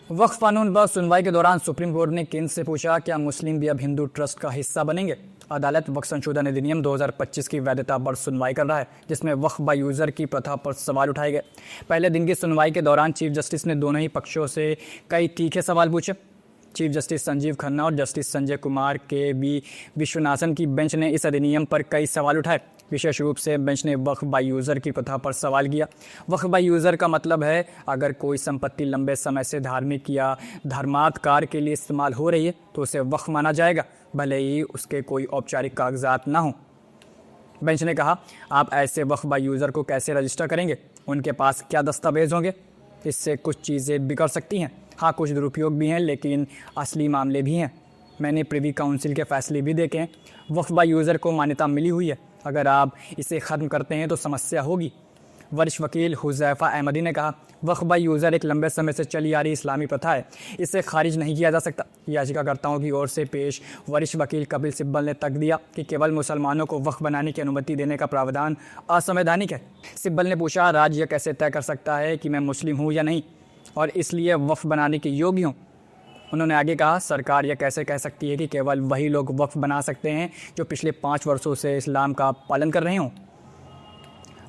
वक्फ कानून पर सुनवाई के दौरान सुप्रीम कोर्ट ने केंद्र से पूछा, क्या मुस्लिम भी अब हिंदू ट्रस्ट का हिस्सा बनेंगे। अदालत वक्फ संशोधन अधिनियम 2025 की वैधता पर सुनवाई कर रहा है, जिसमें वक्फ बाय यूजर की प्रथा पर सवाल उठाए गए। पहले दिन की सुनवाई के दौरान चीफ जस्टिस ने दोनों ही पक्षों से कई तीखे सवाल पूछे। चीफ जस्टिस संजीव खन्ना और जस्टिस संजय कुमार के विश्वनाथन की बेंच ने इस अधिनियम पर कई सवाल उठाए। विशेष रूप से बेंच ने वक्फ बाय यूज़र की प्रथा पर सवाल किया। वक्फ बाय यूज़र का मतलब है, अगर कोई संपत्ति लंबे समय से धार्मिक या धर्मार्थ कार्य के लिए इस्तेमाल हो रही है तो उसे वक्फ माना जाएगा, भले ही उसके कोई औपचारिक कागजात ना हो। बेंच ने कहा, आप ऐसे वक्फ बाय यूज़र को कैसे रजिस्टर करेंगे, उनके पास क्या दस्तावेज होंगे। इससे कुछ चीज़ें बिगड़ सकती हैं। हाँ, कुछ दुरुपयोग भी हैं, लेकिन असली मामले भी हैं। मैंने प्रिवी काउंसिल के फैसले भी देखे हैं। वक्फ बाय यूज़र को मान्यता मिली हुई है, अगर आप इसे ख़त्म करते हैं तो समस्या होगी। वरिष्ठ वकील हुज़ैफ़ा अहमदी ने कहा, वक्फ बाय यूज़र एक लंबे समय से चली आ रही इस्लामी प्रथा है, इसे खारिज नहीं किया जा सकता। याचिकाकर्ताओं की ओर से पेश वरिष्ठ वकील कपिल सिब्बल ने तर्क दिया कि केवल मुसलमानों को वक्फ बनाने की अनुमति देने का प्रावधान असंवैधानिक है। सिब्बल ने पूछा, राज्य कैसे तय कर सकता है कि मैं मुस्लिम हूँ या नहीं और इसलिए वक्फ बनाने के योग्य हूँ। उन्होंने आगे कहा, सरकार यह कैसे कह सकती है कि केवल वही लोग वक्फ बना सकते हैं जो पिछले 5 वर्षों से इस्लाम का पालन कर रहे हों।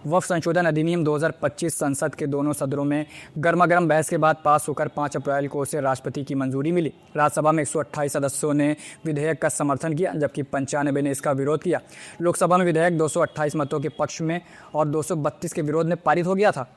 वक्फ संशोधन अधिनियम 2025 संसद के दोनों सदनों में गर्मागर्म बहस के बाद पास होकर 5 अप्रैल को उसे राष्ट्रपति की मंजूरी मिली। राज्यसभा में 128 सदस्यों ने विधेयक का समर्थन किया, जबकि 95 ने इसका विरोध किया। लोकसभा में विधेयक 228 मतों के पक्ष में और 232 के विरोध में पारित हो गया था।